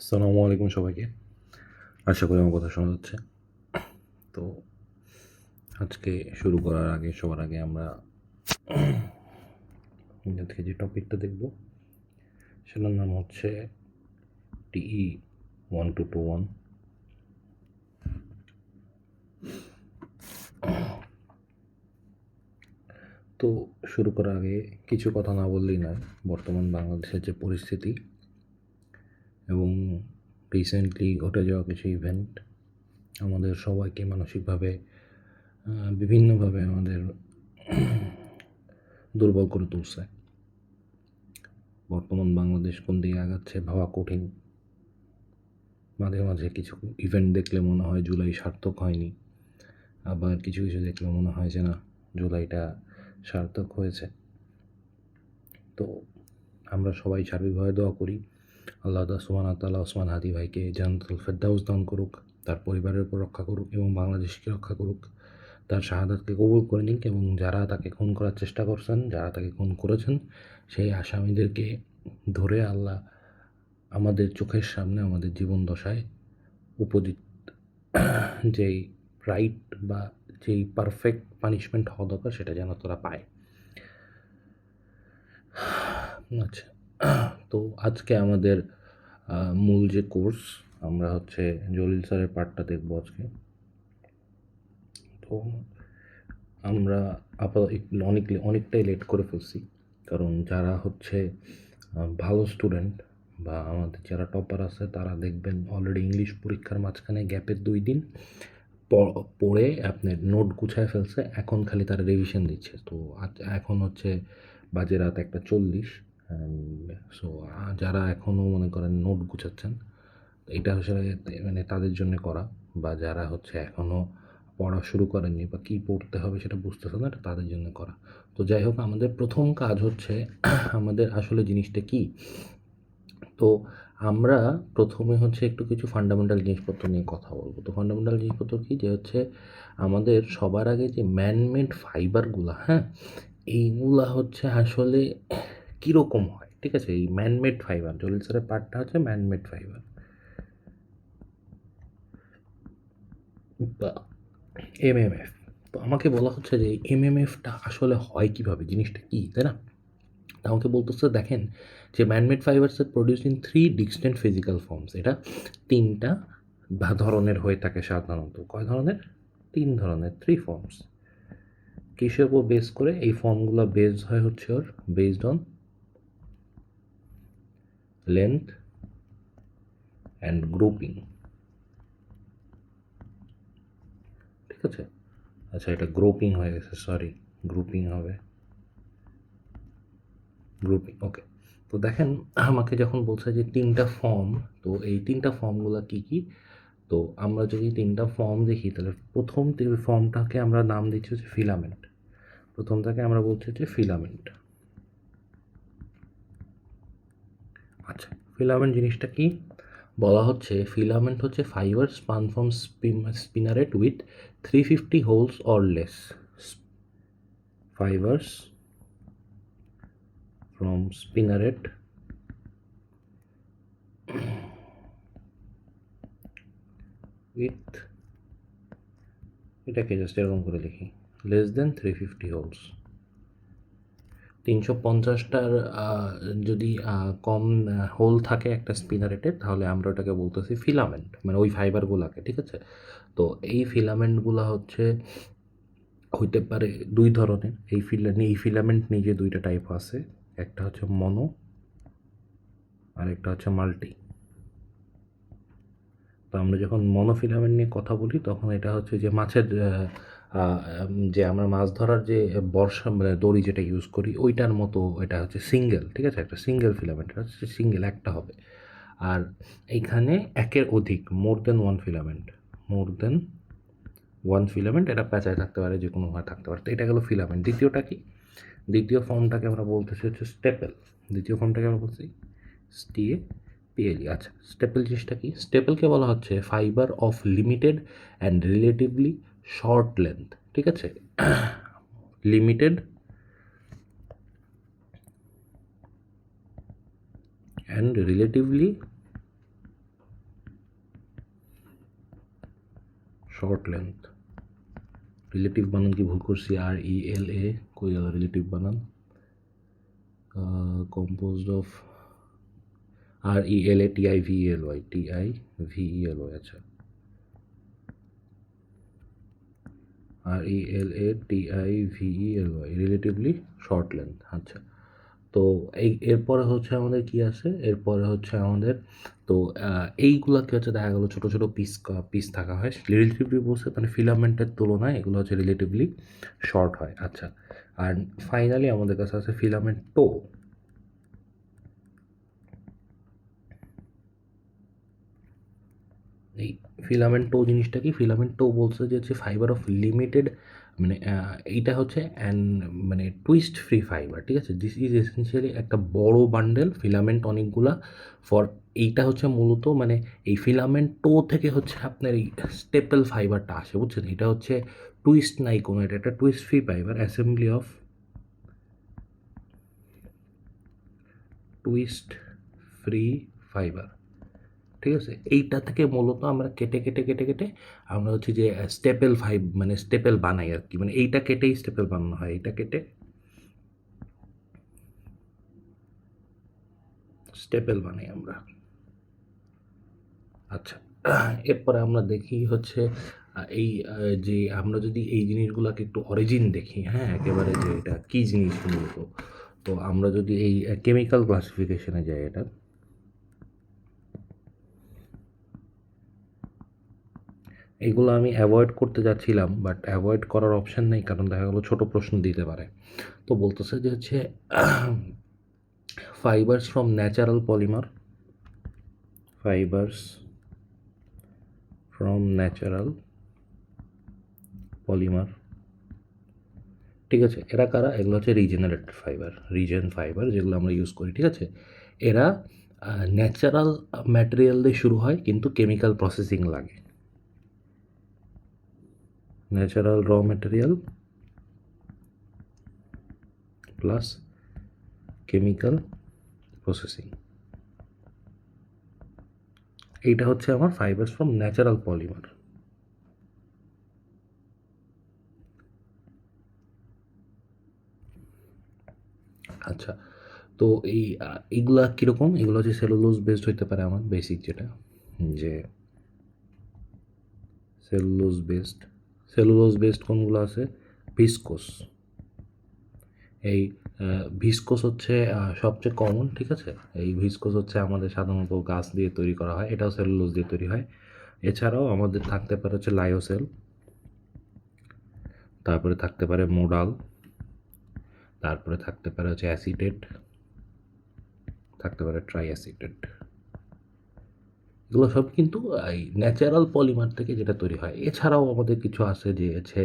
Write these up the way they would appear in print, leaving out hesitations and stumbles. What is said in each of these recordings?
আসসালামু আলাইকুম সবাইকে। আশা করি আমার কথা শোনা যাচ্ছে। তো আজকে শুরু করার আগে সবার আগে আমরা আজকে যে টপিকটা দেখব সেটার নাম হচ্ছে টিই 1221। তো শুরু করার আগে কিছু কথা না বললেই নয়। বর্তমান বাংলাদেশের যে পরিস্থিতি এবং রিসেন্টলি ঘটে যাওয়া কিছু ইভেন্ট আমাদের সবাইকে মানসিকভাবে বিভিন্নভাবে আমাদের দুর্বল করে তুলছে। বর্তমান বাংলাদেশ কোন দিকে আগাচ্ছে ভাবা কঠিন। মাঝে মাঝে কিছু ইভেন্ট দেখলে মনে হয় জুলাই সার্থক হয়নি, আবার কিছু কিছু দেখলে মনে হয় যে না, জুলাইটা সার্থক হয়েছে। তো আমরা সবাই সার্বিকভাবে দোয়া করি আল্লাহ সুবহানাহু তাআলা ওসমান হাদি ভাইকে জান্নাতুল ফেরদাউস দান করুক, তার পরিবারের উপর রক্ষা করুক এবং বাংলাদেশকে রক্ষা করুক, তার শাহাদাতকে কবুল করে নিক এবং যারা তাকে খুন করার চেষ্টা করছেন, যারা তাকে খুন করেছেন, সেই আসামিদেরকে ধরে আল্লাহ আমাদের চোখের সামনে আমাদের জীবন দশায় উপযুক্ত যেই রাইট বা যেই পারফেক্ট পানিশমেন্ট হওয়া দরকার সেটা যেন তোরা পায়। আচ্ছা, তো আজকে আমাদের মূল যে কোর্স, আমরা হচ্ছে জলিল স্যারের পার্টটা দেখবো আজকে। তো আমরা অনেকটাই লেট করে ফেলছি, কারণ যারা হচ্ছে ভালো স্টুডেন্ট বা আমাদের যারা টপার আছে তারা দেখবেন অলরেডি ইংলিশ পরীক্ষার মাঝখানে গ্যাপের 2 দিন পড়ে আপনার নোট গুছায় ফেলছে, এখন খালি তারা রিভিশন দিচ্ছে। তো এখন হচ্ছে বাজে রাত 1:40। সো যারা এখনও মনে করেন নোট গুছাচ্ছেন, এটা আসলে মানে তাদের জন্য করা, বা যারা হচ্ছে এখনও পড়া শুরু করেননি বা কী পড়তে হবে সেটা বুঝতেছে না, এটা তাদের জন্য করা। তো যাই হোক, আমাদের প্রথম কাজ হচ্ছে আমাদের আসলে জিনিসটা কি। তো আমরা প্রথমে হচ্ছে একটু কিছু ফান্ডামেন্টাল জিনিসপত্র নিয়ে কথা বলবো। তো ফান্ডামেন্টাল জিনিসপত্র কি, যে হচ্ছে আমাদের সবার আগে যে ম্যানমেড ফাইবারগুলা, হ্যাঁ, এইগুলা হচ্ছে আসলে কীরকম হয়, ঠিক আছে। এই ম্যানমেড ফাইবার, জলিল স্যারের পার্টটা হচ্ছে ম্যানমেড ফাইবার বা এমএমএফ। তো আমাকে বলা হচ্ছে যে এমএমএফটা আসলে হয় কীভাবে, জিনিসটা কী, তাই না। আমাকে বলতেছে দেখেন যে manmade fibres are produce in 3 distinct physical forms. এটা 3টা ধরনের হয়ে থাকে সাধারণত। কয় ধরনের? 3 ধরনের, 3 ফর্মস। কিসের উপর বেস করে? এই ফর্মগুলো বেসড হয় হচ্ছে ওর based on length and grouping, ঠিক আছে। আচ্ছা, এটা গ্রুপিং হয়ে গেছে, সরি, গ্রুপিং হবে, গ্রুপিং, ওকে। তো দেখেন আমাকে যখন বলছে যে 3টা ফর্ম, তো এই 3টা ফর্মগুলো কী কী। তো আমরা যদি 3টা ফর্ম দেখি, তাহলে প্রথম ফর্মটাকে আমরা নাম দিচ্ছি হচ্ছে ফিলামেন্ট। প্রথমটাকে আমরা বলছি হচ্ছে ফিলামেন্ট। আচ্ছা, ফিলামেন্ট জিনিসটা কি বলা হচ্ছে, ফিলামেন্ট হচ্ছে fibre spun from spinneret with 350 holes or less. Fibres from spinneret with, এটাকে জাস্ট এরকম করে লিখি, লেস দেন 350 হোলস। 350টার যদি কম হোল থাকে একটা স্পিনারেটে, তাহলে আমরা ওটাকে বলতেছি ফিলামেন্ট, মানে ওই ফাইবারগুলোকে, ঠিক আছে। তো এই ফিলামেন্টগুলো হচ্ছে হইতে পারে 2 ধরনের। এই ফিলামেন্ট নিজে 2টা টাইপ আছে, একটা হচ্ছে মনো আর একটা হচ্ছে মাল্টি। তো আমরা যখন মনোফিলামেন্ট নিয়ে কথা বলি, তখন এটা হচ্ছে যে মাছের যে আমরা মাছ ধরার যে বর্ষা মানে দড়ি যেটা ইউজ করি ওইটার মতো, এটা হচ্ছে সিঙ্গেল, ঠিক আছে, একটা সিঙ্গেল ফিলামেন্ট, এটা হচ্ছে সিঙ্গেল একটা হবে। আর এইখানে একের অধিক, মোর দেন ওয়ান ফিলামেন্ট, মোর দেন ওয়ান ফিলামেন্ট, এটা প্যাঁচায় থাকতে পারে, যে কোনোভাবে থাকতে পারে। তো এটা গেলো ফিলামেন্ট। দ্বিতীয়টা কি? দ্বিতীয় ফর্মটাকে আমরা বলতেছি হচ্ছে স্টেপেল। দ্বিতীয় ফর্মটাকে আমরা বলছি STAPLE। আচ্ছা, স্টেপল জিনিসটা কি? স্টেপলকে বলা হচ্ছে fibre of limited and relatively short length, ঠিক আছে। Limited and relatively short length. Relative বানান কি ভুল করছি? RELA কই গেল রিলেটিভ বানান? কম্পোজড অফ RELA TIVELY আচ্ছা RELATIVELY রিলেটিভলি শর্ট লেন্থ। আচ্ছা, তো এরপরে হচ্ছে আমাদের কি আছে? এরপরে হচ্ছে আমাদের তো এইগুলাকে হচ্ছে দেখা গেলো ছোটো ছোটো পিস থাকা হয়। রিলেটিভলি বলছে মানে ফিলামেন্টের তুলনায় এগুলো হচ্ছে রিলেটিভলি শর্ট হয়। আচ্ছা, আর ফাইনালি আমাদের কাছে আছে ফিলামেন্ট টো। এই ফিলামেন্ট টো জিনিসটা কি? ফিলামেন্ট টো বলছে যে হচ্ছে ফাইবার অফ লিমিটেড, মানে এইটা হচ্ছে মানে টুইস্ট ফ্রি ফাইবার, ঠিক আছে? দিস ইজ এসেন্সিয়ালি একটা বড় বান্ডেল ফিলামেন্ট অনেকগুলা ফর। এইটা হচ্ছে মূলত মানে এই ফিলামেন্ট টো থেকে হচ্ছে আপনার এই স্টেপল ফাইবারটা আসে, বুঝছেন? এটা হচ্ছে টুইস্ট নাই কোনো, এটা একটা twist free fibre, assembly of twist free fibre, ঠিক আছে? এইটা থেকে মূলত আমরা কেটে কেটে কেটে কেটে আমরা হচ্ছে যে স্টেপেল মানে স্টেপেল বানাই আর কি, মানে এইটা কেটেই স্টেপেল বানানো হয়, এইটা কেটে স্টেপেল বানাই আমরা। আচ্ছা, এরপরে আমরা দেখি হচ্ছে এই যে আমরা যদি এই জিনিসগুলোকে একটু অরিজিন দেখি, হ্যাঁ, একেবারে যে এটা কী জিনিস মূলত, তো আমরা যদি এই কেমিক্যাল ক্লাসিফিকেশনে যাই, এটা এইগুলো আমি অ্যাভয়েড করতে যাচ্ছিলাম, বাট অ্যাভয়েড করার অপশান নেই, কারণ দেখা গেলো ছোটো প্রশ্ন দিতে পারে। তো বলতেছে যে হচ্ছে fibres from natural polymer, fibres from natural polymer, ঠিক আছে? এরা কারা? এগুলো হচ্ছে রিজেনারেটেড ফাইবার, ফাইবার যেগুলো আমরা ইউজ করি, ঠিক আছে? এরা ন্যাচারাল ম্যাটেরিয়াল দিয়ে শুরু হয় কিন্তু কেমিক্যাল প্রসেসিং লাগে। ন্যাচারাল র ম্যাটেরিয়াল প্লাস কেমিক্যাল প্রসেসিং, এইটা হচ্ছে আমার ফাইবার্স ফ্রম ন্যাচারাল পলিমার। আচ্ছা, তো এইগুলা কীরকম? এগুলো হচ্ছে সেলুলোজ বেসড হইতে পারে আমার বেসিক যেটা, যে সেলুলোজ বেসড কোনগুলো আছে? ভিসকোস। এই ভিসকোস হচ্ছে সবচেয়ে কমন, ঠিক আছে? এই ভিসকোস হচ্ছে আমাদের সাধারণত গাছ দিয়ে তৈরি করা হয়, এটাও সেলুলোজ দিয়ে তৈরি হয়। এছাড়াও আমাদের থাকতে পারে হচ্ছে লায়োসেল, তারপরে থাকতে পারে মোডাল, তারপরে থাকতে পারে হচ্ছে অ্যাসিটেট, থাকতে পারে ট্রাইঅ্যাসিটেট। এগুলো সব কিন্তু এই ন্যাচারাল পলিমার থেকে যেটা তৈরি হয়। এছাড়াও আমাদের কিছু আছে যে হচ্ছে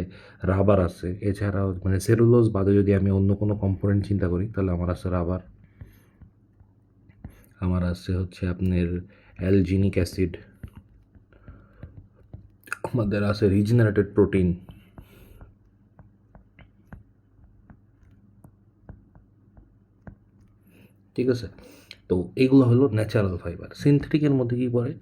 রাবার আছে, এছাড়াও মানে সেলুলোজ বাদে যদি আমি অন্য কোনো কম্পোনেন্ট চিন্তা করি, তাহলে আমার আছে রাবার, আমার আছে হচ্ছে আপনার অ্যালজিনিক অ্যাসিড, আমাদের আছে রিজেনারেটেড প্রোটিন, ঠিক আছে? তো এইগুলো হলো ন্যাচারাল ফাইবার। সিনথেটিকের মধ্যে কি পড়ে?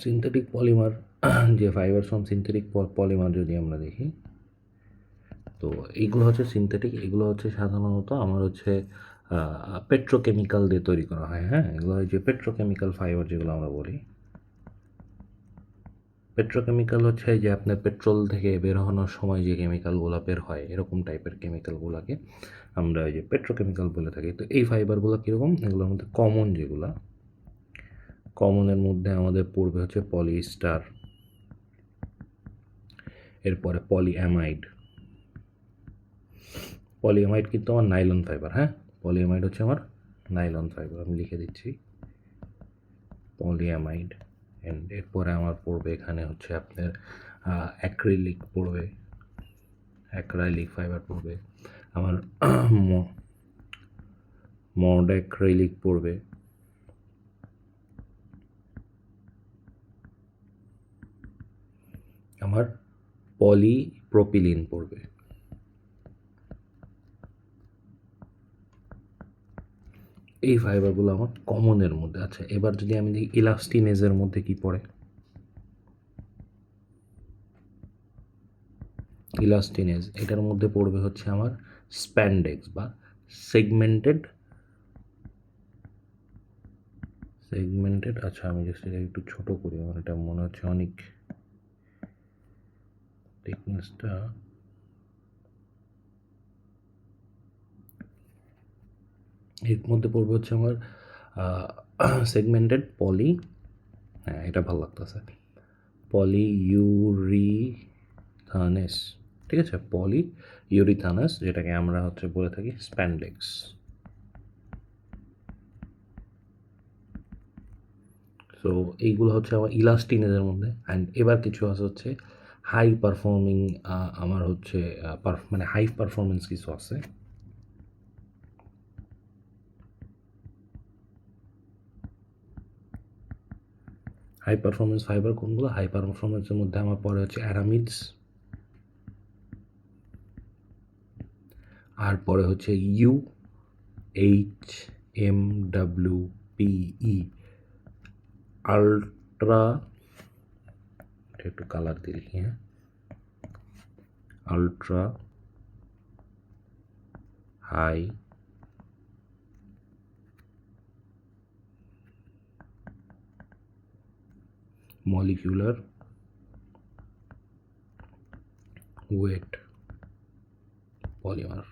সিনথেটিক পলিমার, যে ফাইবার ফ্রম সিনথেটিক পলিমার যদি আমরা দেখি, তো এইগুলো হচ্ছে সিনথেটিক, এগুলো হচ্ছে সাধারণত আমার হচ্ছে পেট্রোকেমিক্যাল দিয়ে তৈরি করা হয়, হ্যাঁ? এগুলো যে পেট্রোকেমিক্যাল ফাইবার যেগুলো আমরা বলি, পেট্রোকেমিক্যাল হচ্ছে যে আপনার পেট্রোল থেকে বের হওয়ার সময় যে কেমিক্যালগুলো বের হয়, এরকম টাইপের কেমিক্যালগুলোকে আমরা ওই যে পেট্রোকেমিক্যাল বলে থাকি। তো এই ফাইবারগুলো কীরকম? এগুলোর মধ্যে কমন যেগুলা, কমনের মধ্যে আমাদের পড়বে হচ্ছে পলিস্টার, এরপরে পলিঅ্যামাইড। পলিঅ্যামাইড কিন্তু আমার নাইলন ফাইবার, হ্যাঁ, পলিঅ্যামাইড হচ্ছে আমার নাইলন ফাইবার, আমি লিখে দিচ্ছি পলিঅ্যামাইড। অ্যান্ড এরপরে আমার পড়বে এখানে হচ্ছে আপনার অ্যাক্রিলিক পড়বে, অ্যাক্রাইলিক ফাইবার পড়বে আমার, মড অ্যাক্রিলিক পড়বে, আমার পলিপ্রোপিলিন পড়বে। এই ফাইবারগুলো আমার কমনের মধ্যে। আচ্ছা, এবার যদি আমি দেখি ইলাস্টিনেজের মধ্যে কি পড়ে, ইলাস্টিনেজ এটার মধ্যে পড়বে হচ্ছে আমার স্প্যান্ডেক্স বা সেগমেন্টেড। আচ্ছা, আমি জাস্ট এটা একটু ছোট করি, আমার এটা মনে হচ্ছে অনেক থিকনেসটা। এর মধ্যে পড়বে হচ্ছে আমার সেগমেন্টেড পলি, হ্যাঁ এটা ভালো লাগতেছে, পলিইউরিথানেস। ঠিক আছে, পলিইউরিথানেস, যেটাকে আমরা হচ্ছে বলে থাকি স্প্যান্ডেক্স। সো এইগুলো হচ্ছে আমার ইলাস্টিনেজের মধ্যে। অ্যান্ড এবার কিছু আছে হচ্ছে হাই পারফর্মিং, আমার হচ্ছে মানে হাই পারফরমেন্স কিছু আছে। হাই পারফরমেন্স ফাইবার কোনগুলো? হাই পারফরমেন্সের মধ্যে আমার পরে হচ্ছে অ্যারামিডস, আর পরে হচ্ছে UHMWPE, আলট্রা, একটু কালার দিই, হ্যাঁ, ultra high molecular weight polymer.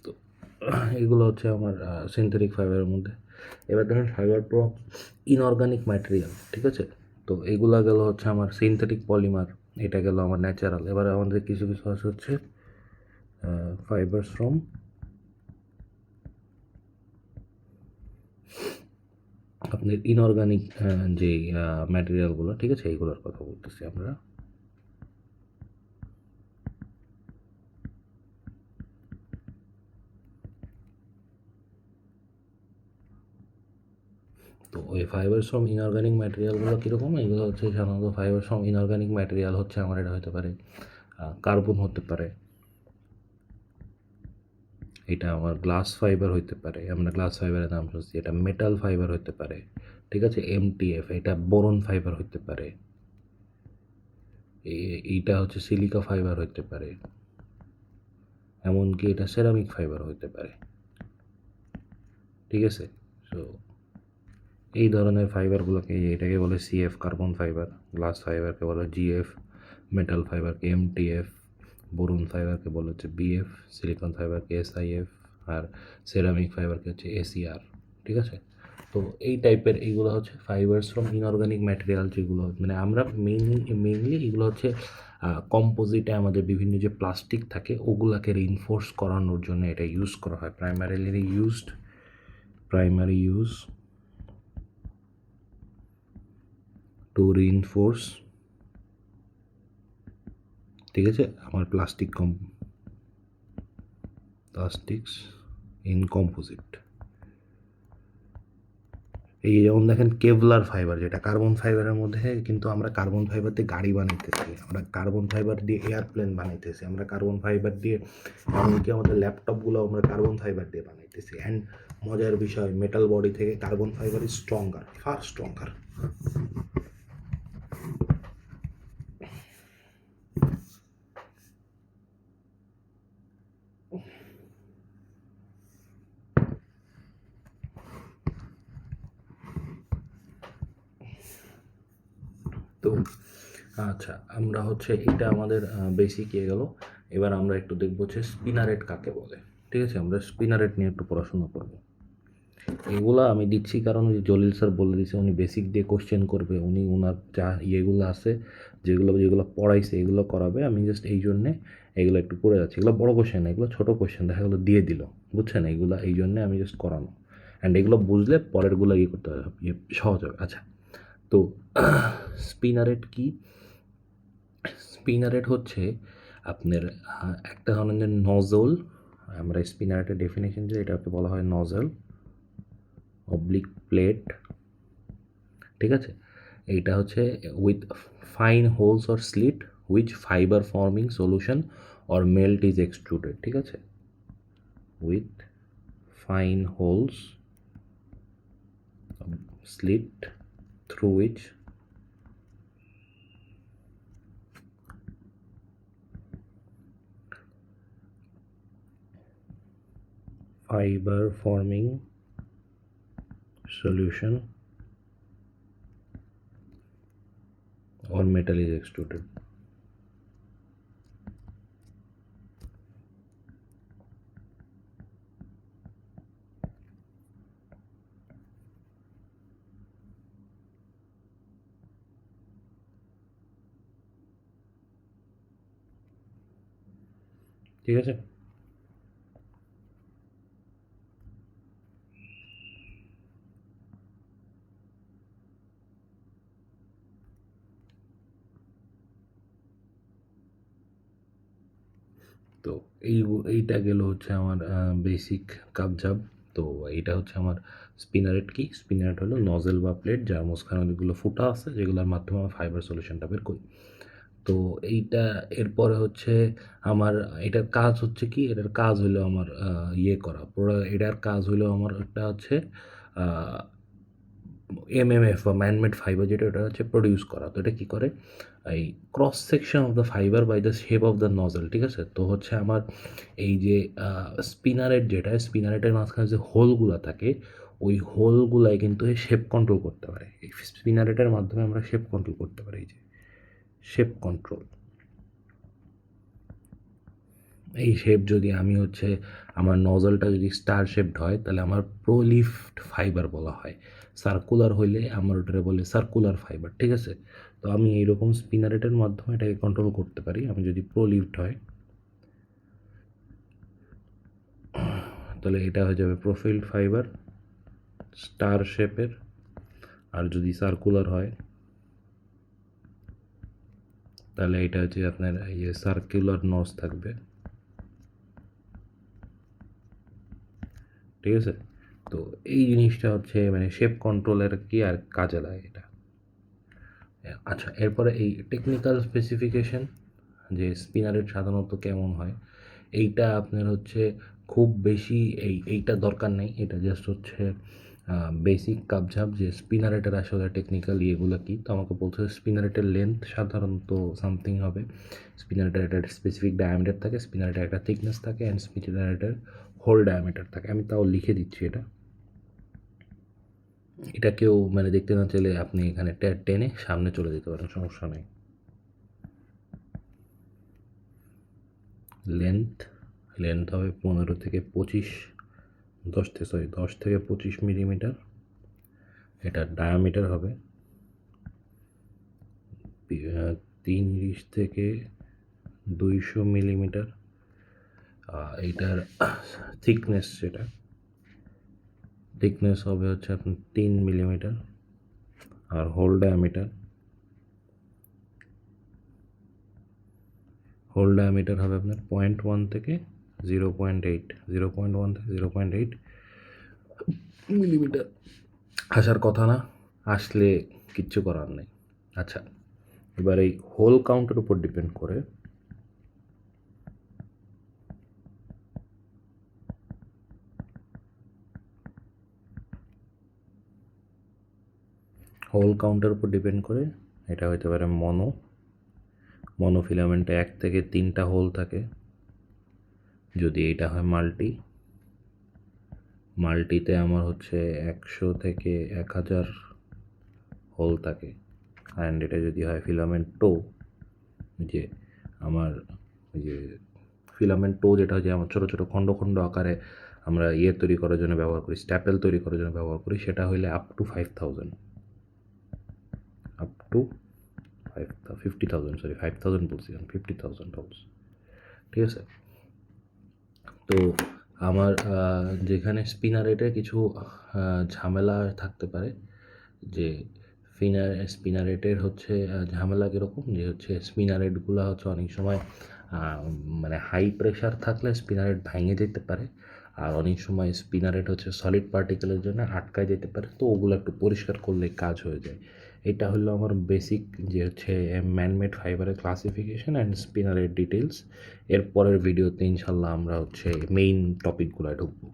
তো এগুলো হচ্ছে আমার সিনথেটিক ফাইবারের মধ্যে। এবার ধরেন ফাইবার প্রো ইনঅর্গানিক ম্যাটেরিয়াল, ঠিক আছে, তো এগুলা গেল হচ্ছে আমার সিনথেটিক পলিমার, এটা গেল আমার ন্যাচারাল। এবার আমাদের কিছু কিছু আছে হচ্ছে ফাইবার্স ফ্রম আপনার ইনঅর্গানিক যে ম্যাটেরিয়ালগুলো, ঠিক আছে, এইগুলোর কথা বলতেছি আমরা। তো ওই ফাইবার্স ফ্রম ইনঅর্গানিক ম্যাটেরিয়ালগুলো কীরকম? এগুলো হচ্ছে সাধারণত ফাইবার্স ফ্রম ইনঅর্গানিক ম্যাটেরিয়াল হচ্ছে আমার, এটা হতে পারে কার্বন হতে পারে, এটা আমার গ্লাস ফাইবার হইতে পারে, আমরা গ্লাস ফাইবারের নাম শুনছি, এটা মেটাল ফাইবার হতে পারে, ঠিক আছে, MTF, এটা বোরন ফাইবার হতে পারে, এইটা হচ্ছে সিলিকা ফাইবার হতে পারে, এমনকি এটা সেরামিক ফাইবার হতে পারে, ঠিক আছে। সো এই ধরনের ফাইবারগুলোকে, এটাকে বলে CF কার্বন ফাইবার, গ্লাস ফাইবারকে বলে GF, মেটাল ফাইবারকে MTF, বোরন ফাইবারকে বলে হচ্ছে BF, সিলিকন ফাইবারকে SIF, আর সেরামিক ফাইবারকে হচ্ছে ACR, ঠিক আছে। তো এই টাইপের এইগুলো হচ্ছে ফাইবার্স ফ্রম ইনঅর্গানিক ম্যাটেরিয়াল, যেগুলো মানে আমরা মেইনলি এগুলো হচ্ছে কম্পোজিটে আমাদের বিভিন্ন যে প্লাস্টিক থাকে ওগুলাকে রিইনফোর্স করানোর জন্য এটা ইউজ করা হয়, প্রাইমারি ইউজ টু রিইনফোর্স, ঠিক আছে, আমার প্লাস্টিক্স ইন কম্পোজিট। এই যেমন দেখেন কেভলার ফাইবার, যেটা কার্বন ফাইবারের মধ্যে, কিন্তু আমরা কার্বন ফাইবার দিয়ে গাড়ি বানাইতেছি, আমরা কার্বন ফাইবার দিয়ে এয়ারপ্লেন বানাইতেছি, আমরা কার্বন ফাইবার দিয়ে এমনকি আমাদের ল্যাপটপগুলো আমরা কার্বন ফাইবার দিয়ে বানাইতেছি। অ্যান্ড মজার বিষয়, মেটাল বডি থেকে carbon fibre is stronger, far stronger. তো আচ্ছা, আমরা হচ্ছে এটা আমাদের বেসিক ইয়ে গেল। এবার আমরা একটু দেখবো হচ্ছে স্পিনারেট কাকে বলে, ঠিক আছে, আমরা স্পিনারেট নিয়ে একটু পড়াশোনা করব। এগুলো আমি দিচ্ছি কারণ ওই জলিল স্যার বলে দিয়েছে উনি বেসিক দিয়ে কোশ্চেন করবে, উনি ওনার যা ইয়েগুলো আছে যেগুলো যেগুলো পড়াইছে এগুলো করাবে, আমি জাস্ট এই জন্যে এগুলো একটু করে যাচ্ছি। এগুলো বড় কোশ্চেন না, এগুলো ছোটো কোশ্চেন, দেখা গেলো দিয়ে দিল, বুঝছেন, এইগুলো এই জন্যে আমি জাস্ট করানো। অ্যান্ড এগুলো বুঝলে পরেরগুলো ইয়ে করতে হবে, সহজ হবে। আচ্ছা, তো স্পিনারেট কি? স্পিনারেট হচ্ছে আপনার একটা ধরনের নজল, আমরা স্পিনারেটের ডেফিনেশন যে এটাকে বলা হয় নজল অবলিক প্লেট, ঠিক আছে। এইটা হচ্ছে with fine holes or slit which fibre forming solution or melt is extruded, ঠিক আছে, with fine holes slit through which fiber forming solution or metal is extruded. ঠিক আছে, তো এইটা গেল হচ্ছে আমার বেসিক কাবজাব। তো এইটা হচ্ছে আমার স্পিনারেট। কি স্পিনারেট হলো নজেল বা প্লেট যার মাঝখানে অনেকগুলো ফুটা আছে, যেগুলোর মাধ্যমে আমার ফাইবার সলিউশনটা বের করি। তো এইটা এরপরে হচ্ছে আমার এটার কাজ হচ্ছে কি, এটার কাজ হলো আমার ইয়ে করা পুরো, এটার কাজ হলো আমার একটা হচ্ছে এমএমএফ বা ম্যানমেড ফাইবার, যেটা ওটা হচ্ছে প্রডিউস করা। তো এটা কী করে, এই cross section of the fibre by the shape of the nozzle, ঠিক আছে। তো হচ্ছে আমার এই যে স্পিনারেট, যেটা স্পিনারেটের মাঝখানে যে হোলগুলো থাকে, ওই হোলগুলাই কিন্তু শেপ কন্ট্রোল করতে পারে। এই স্পিনারেটের মাধ্যমে আমরা শেপ কন্ট্রোল করতে পারি, এই যে শেপ কন্ট্রোল। এই শেপ যদি আমি হচ্ছে আমার নজলটা যদি স্টার শেপড হয় তাহলে আমার প্রোলিফড ফাইবার বলা হয়। সার্কুলার হইলে আমার ওটারে বলে সার্কুলার ফাইবার, ঠিক আছে। তো আমি এইরকম স্পিনারেটের মাধ্যমে এটাকে কন্ট্রোল করতে পারি। আমি যদি প্রোলিফড হয় তাহলে এটা হয়ে যাবে প্রোফাইলড ফাইবার স্টার শেপের, আর যদি সার্কুলার হয় তাহলে এটা হচ্ছে আপনার ইয়ে সার্কুলার নজ থাকবে, ঠিক আছে। তো এই জিনিসটা হচ্ছে মানে শেপ কন্ট্রোলের কি আর কাজে লাগে এটা। আচ্ছা, এরপরে এই টেকনিক্যাল স্পেসিফিকেশন যে স্পিনারেট সাধারণত কেমন হয়, এইটা আপনার হচ্ছে খুব বেশি এইটা দরকার নেই। এটা জাস্ট হচ্ছে বেসিক কাবঝাপ যে স্পিনারেটের আসলে টেকনিক্যাল ইয়েগুলো কী। তো আমাকে বলতে হবে স্পিনারেটের লেন্থ সাধারণত সামথিং হবে, স্পিনারেটের একটা স্পেসিফিক ডায়ামিটার থাকে, স্পিনারেটের একটা থিকনেস থাকে, অ্যান্ড স্পিনারেটের হোল ডায়ামিটার থাকে। আমি তাও লিখে দিচ্ছি এটা। এটা কেউ মানে দেখতে না চাইলে আপনি এখানে টেনে সামনে চলে যেতে পারেন, সমস্যা নেই। লেন্থ হবে 15 থেকে 25, 10 থেকে 25 মিলিমিটার। এটার ডায়ামিটার হবে 30 থেকে 200 মিলিমিটার। এইটার থিকনেস হবে হচ্ছে আপনার 3 মিলিমিটার। আর হোল ডায়ামিটার হবে আপনার 0.1 থেকে 0.8 মিলিমিটার। আসার কথা না, আসলে কিচ্ছু করার নেই। আচ্ছা, এবার এই হোল কাউন্টের উপর ডিপেন্ড করে এটা হতে পারে মনোফিলামেন্টে 1 থেকে 3টা হোল থাকে। যদি এটা হয় মাল্টিতে আমার হচ্ছে 100 থেকে 1000 হোল থাকে। অ্যান্ড এটা যদি হয় ফিলামেন্ট টো, যে আমার ওই যে ফিলামেন্ট টো যেটা হচ্ছে আমার ছোটো ছোটো খণ্ড খণ্ড আকারে আমরা তৈরি করার জন্য ব্যবহার করি, স্ট্যাপেল তৈরি করার জন্য ব্যবহার করি, সেটা হইলে আপ টু 5000 বলছি, 50,000 হোলস, ঠিক আছে। তো আমার যেখানে স্পিনারেটে কিছু ঝামেলা থাকতে পারে, যে স্পিনারেটের হচ্ছে ঝামেলা কীরকম, যে হচ্ছে স্পিনারেটগুলো হচ্ছে অনেক সময় মানে হাই প্রেশার থাকলে স্পিনারেট ভেঙে যেতে পারে। আর অনেক সময় স্পিনারেট হচ্ছে সলিড পার্টিকেলের জন্য আটকায় যেতে পারে, তো ওগুলো একটু পরিষ্কার করলে কাজ হয়ে যায়। এটা হলো আমার বেসিক যে হচ্ছে ম্যানমেড ফাইবারের ক্লাসিফিকেশন অ্যান্ড স্পিনারের ডিটেলস। এর পরের ভিডিওতে ইনশাল্লাহ আমরা হচ্ছে মেইন টপিকগুলোয় ঢুকবো।